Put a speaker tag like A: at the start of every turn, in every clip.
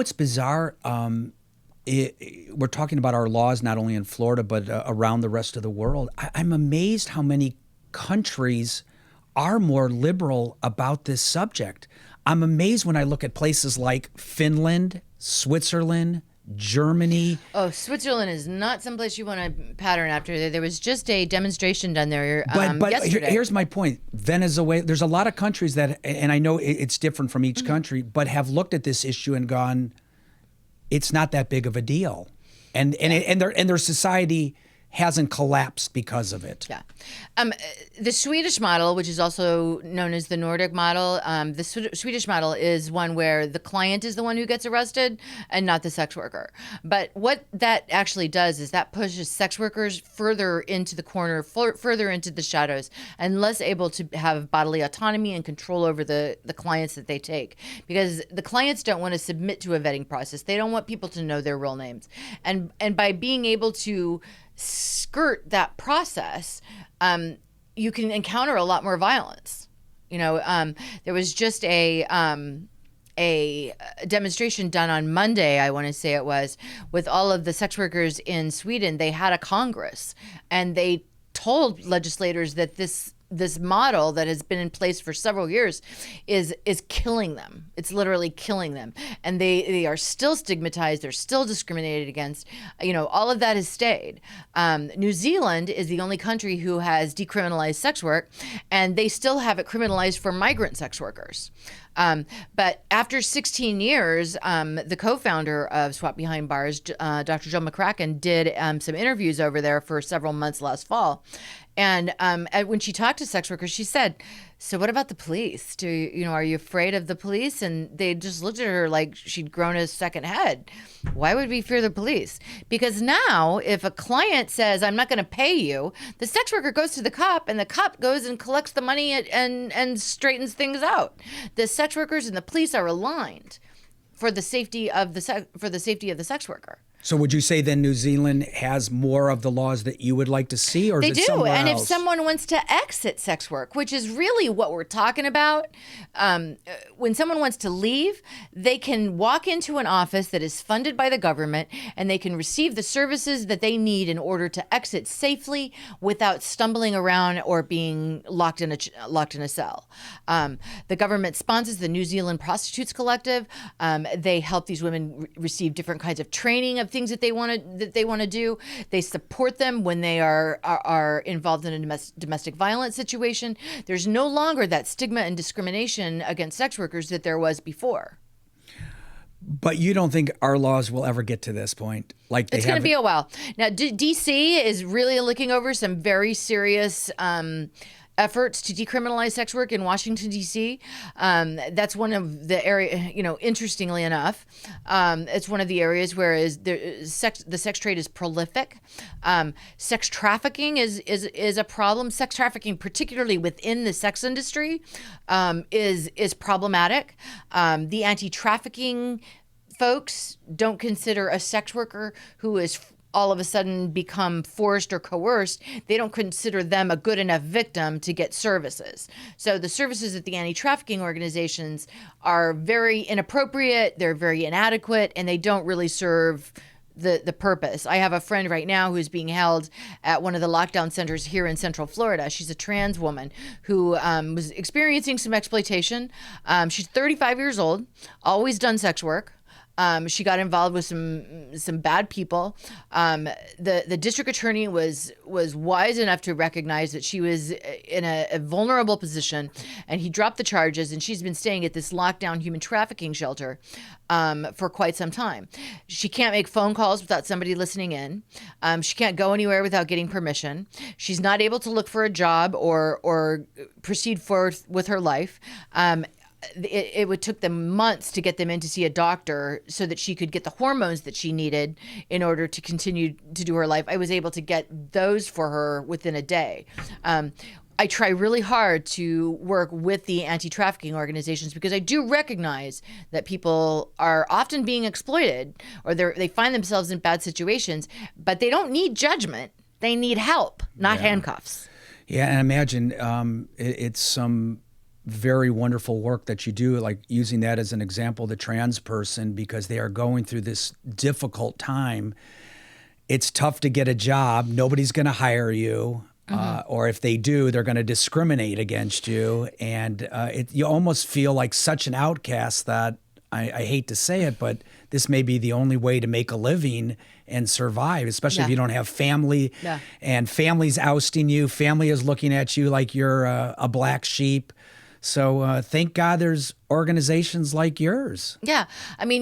A: what's bizarre? We're talking about our laws not only in Florida but around the rest of the world. I'm amazed how many countries are more liberal about this subject. I'm amazed when I look at places like Finland, Switzerland, Germany.
B: Oh, Switzerland is not someplace you want to pattern after. There was just a demonstration done there
A: But
B: yesterday.
A: here's my point. Venezuela, there's a lot of countries that, and I know it's different from each country, but have looked at this issue and gone, it's not that big of a deal. And their society hasn't collapsed because of it.
B: Yeah. The Swedish model, which is also known as the Nordic model, the Swedish model is one where the client is the one who gets arrested and not the sex worker. But what that actually does is that pushes sex workers further into the corner, further into the shadows, and less able to have bodily autonomy and control over the clients that they take. Because the clients don't want to submit to a vetting process. They don't want people to know their real names. And by being able to skirt that process, you can encounter a lot more violence. There was just a demonstration done on Monday, I want to say it was, with all of the sex workers in Sweden. They had a Congress, and they told legislators that this model that has been in place for several years is killing them. It's literally killing them. And they are still stigmatized. They're still discriminated against. All of that has stayed. New Zealand is the only country who has decriminalized sex work, and they still have it criminalized for migrant sex workers. But after 16 years, the co-founder of SWAT Behind Bars, Dr. Jill McCracken, did some interviews over there for several months last fall. And when she talked to sex workers, she said, "So what about the police? Are you afraid of the police?" And they just looked at her like she'd grown a second head. Why would we fear the police? Because now, if a client says, "I'm not going to pay you," the sex worker goes to the cop, and the cop goes and collects the money and straightens things out. The sex workers and the police are aligned for the safety of the sex worker.
A: So would you say then New Zealand has more of the laws that you would like to see, or is it somewhere else?
B: And if someone wants to exit sex work, which is really what we're talking about, when someone wants to leave, they can walk into an office that is funded by the government, and they can receive the services that they need in order to exit safely without stumbling around or being locked in a cell. The government sponsors the New Zealand Prostitutes Collective. They help these women receive different kinds of training of things that they want to do. They support them when they are involved in a domestic violence situation. There's no longer that stigma and discrimination against sex workers that there was before.
A: But you don't think our laws will ever get to this point?
B: It's going to be a while. Now, D.C. is really looking over some very serious efforts to decriminalize sex work in Washington, D.C. That's one of the area, interestingly enough, it's one of the areas where the sex trade is prolific. Sex trafficking is a problem. Sex trafficking, particularly within the sex industry, is problematic. The anti-trafficking folks don't consider a sex worker who is all of a sudden become forced or coerced. They don't consider them a good enough victim to get services. So the services at the anti-trafficking organizations are very inappropriate, they're very inadequate, and they don't really serve the purpose. I have a friend right now who's being held at one of the lockdown centers here in Central Florida. She's a trans woman who was experiencing some exploitation. She's 35 years old, always done sex work. She got involved with some bad people. The district attorney was wise enough to recognize that she was in a vulnerable position, and he dropped the charges. And she's been staying at this lockdown human trafficking shelter for quite some time. She can't make phone calls without somebody listening in. She can't go anywhere without getting permission. She's not able to look for a job or proceed forth with her life. It took them months to get them in to see a doctor so that she could get the hormones that she needed in order to continue to do her life. I was able to get those for her within a day. I try really hard to work with the anti-trafficking organizations because I do recognize that people are often being exploited or they find themselves in bad situations, but they don't need judgment. They need help, not handcuffs.
A: Yeah, and imagine it's some very wonderful work that you do, like using that as an example, the trans person, because they are going through this difficult time. It's tough to get a job. Nobody's going to hire you. Or if they do, they're going to discriminate against you. And you almost feel like such an outcast that I hate to say it, but this may be the only way to make a living and survive, especially if you don't have family and family's ousting you. Family is looking at you like you're a black sheep. So thank God there's organizations like yours.
B: Yeah, I mean,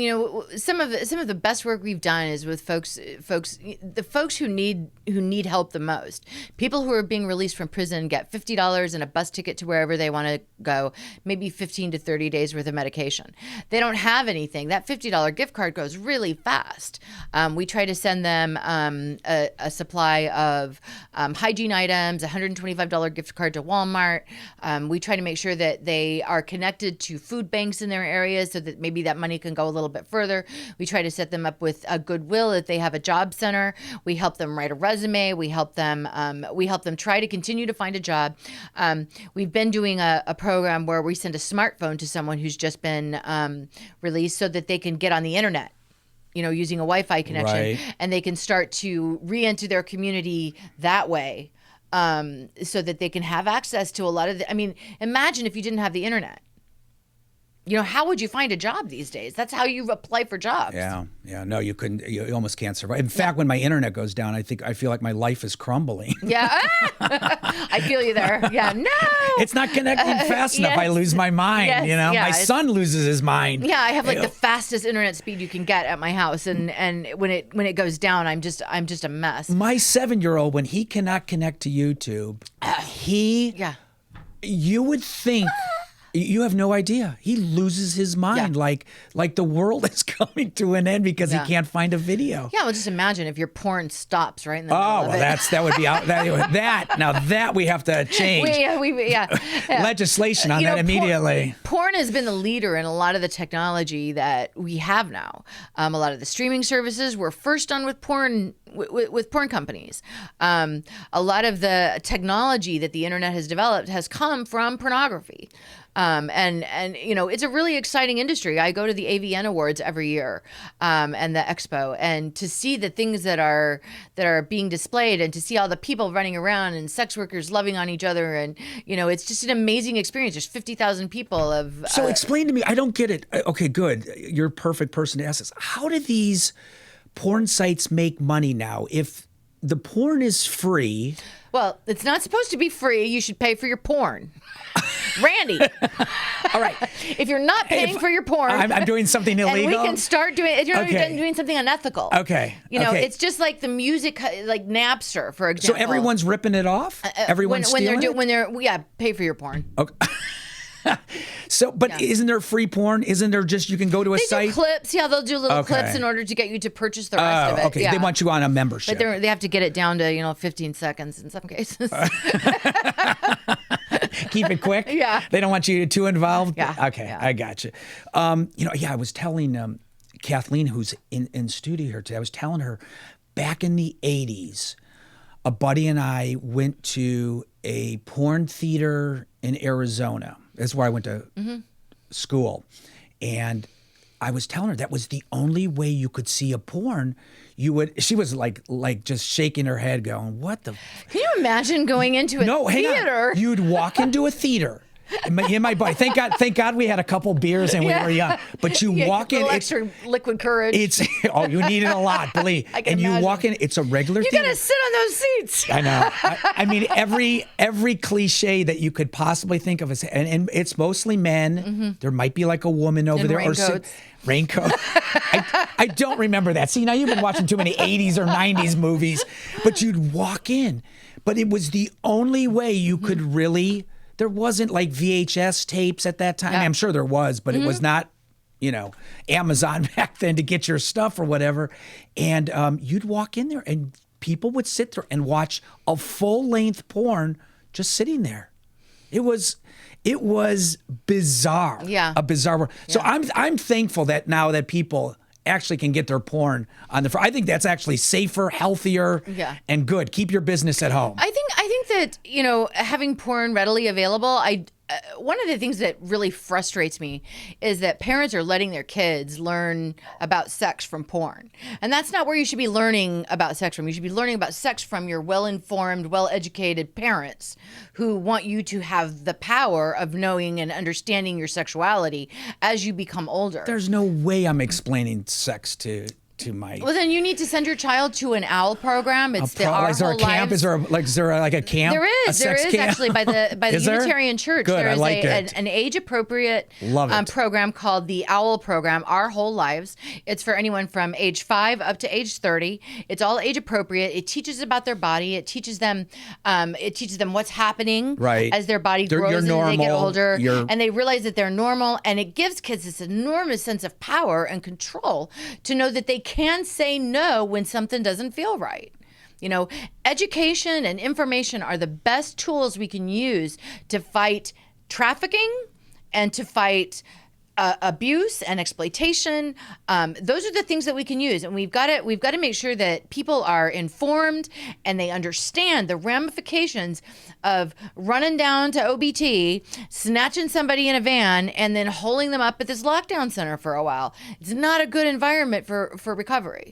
B: some of the best work we've done is with the folks who need help the most. People who are being released from prison get $50 and a bus ticket to wherever they want to go, maybe 15 to 30 days worth of medication. They don't have anything. That $50 gift card goes really fast. We try to send them a supply of hygiene items, a $125 gift card to Walmart. We try to make sure that they are connected to food banks in their areas so that maybe that money can go a little bit further. We try to set them up with a Goodwill if they have a job center. We help them write a resume. We help them try to continue to find a job. We've been doing a program where we send a smartphone to someone who's just been released so that they can get on the internet, using a Wi-Fi connection,
A: right,
B: and they can start to re-enter their community that way. So that they can have access to a lot of imagine if you didn't have the internet. How would you find a job these days? That's how you apply for jobs.
A: Yeah. No, you couldn't. You almost can't survive. In fact, when my internet goes down, I feel like my life is crumbling.
B: Yeah, I feel you there. Yeah, no,
A: it's not connecting fast enough. I lose my mind.
B: Yes,
A: my son loses his mind.
B: Yeah, I have the fastest internet speed you can get at my house, and when it goes down, I'm just a mess.
A: My 7-year-old, when he cannot connect to YouTube, you would think. You have no idea. He loses his mind, like the world is coming to an end because he can't find a video.
B: Yeah, well, just imagine if your porn stops right in the middle of it.
A: That would be out. That we have to change. Legislation on that immediately.
B: Porn has been the leader in a lot of the technology that we have now. A lot of the streaming services were first done with porn. With porn companies. A lot of the technology that the internet has developed has come from pornography. And it's a really exciting industry. I go to the AVN Awards every year, and the expo, and to see the things that are being displayed, and to see all the people running around and sex workers loving on each other, and it's just an amazing experience. There's 50,000 people of.
A: So explain to me. I don't get it. Okay, good. You're a perfect person to ask this. How do these porn sites make money now? If the porn is free.
B: Well, it's not supposed to be free. You should pay for your porn. Randy.
A: All right.
B: If you're not paying for your porn.
A: I'm doing something illegal.
B: And we can start doing, you're doing something unethical.
A: Okay.
B: It's just like the music, like Napster, for example.
A: So everyone's ripping it off? Everyone's stealing it?
B: Pay for your porn.
A: Okay. So, but isn't there free porn? Isn't there just, you can go to a site?
B: They do clips. Yeah, they'll do little clips in order to get you to purchase the rest of it.
A: Okay. Yeah. They want you on a membership.
B: But they have to get it down to, 15 seconds in some cases.
A: Keep it quick?
B: Yeah.
A: They don't want you too involved?
B: Yeah.
A: Okay. Yeah. I got you. I was telling Kathleen, who's in studio here today, I was telling her back in the 80s, a buddy and I went to a porn theater in Arizona. That's where I went to school. And I was telling her that was the only way you could see a porn. She was like just shaking her head going, what the?
B: Can you imagine going into a theater?
A: Hang on. You'd walk into a theater. My buddy, thank God we had a couple beers and we were young. But you walk in, it's
B: extra liquid courage.
A: You need it a lot, believe. You walk in, it's a regular theater.
B: You gotta sit on those seats.
A: I know. I mean, every cliche that you could possibly think of, and it's mostly men. Mm-hmm. There might be like a woman over there,
B: raincoats.
A: Raincoat. I don't remember that. See, now you've been watching too many 80s or 90s movies. But you'd walk in, but it was the only way you could really. There wasn't like VHS tapes at that time. Yeah. I'm sure there was, but it was not, Amazon back then to get your stuff or whatever. And you'd walk in there and people would sit there and watch a full-length porn just sitting there. It was bizarre.
B: Yeah.
A: A bizarre world. Yeah. So I'm thankful that now that people actually can get their porn on the. I think that's actually safer, healthier, and good. Keep your business at home.
B: I think that having porn readily available, one of the things that really frustrates me is that parents are letting their kids learn about sex from porn. And that's not where you should be learning about sex from. You should be learning about sex from your well-informed, well-educated parents who want you to have the power of knowing and understanding your sexuality as you become older.
A: There's no way I'm explaining sex to my.
B: Well, then you need to send your child to an OWL program. It's the Our
A: Is there a
B: Whole
A: camp?
B: Lives.
A: Is there like a camp?
B: There is. There is actually by the
A: Is there?
B: Unitarian Church.
A: Good,
B: There
A: I
B: is
A: like it.
B: an age appropriate
A: Love it.
B: program called the OWL program, Our Whole Lives. It's for anyone from age 5 up to age 30. It's all age appropriate. It teaches about their body. It teaches them what's happening
A: Right.
B: as their body
A: You're
B: grows and they get
A: normal.
B: older,
A: You're-
B: and they realize that they're normal. And it gives kids this enormous sense of power and control to know that they can say no when something doesn't feel right. You know, education and information are the best tools we can use to fight trafficking and to fight abuse and exploitation. Those are the things that we can use, and we've got to make sure that people are informed and they understand the ramifications of running down to OBT, snatching somebody in a van, and then holding them up at this lockdown center for a while. It's not a good environment for recovery.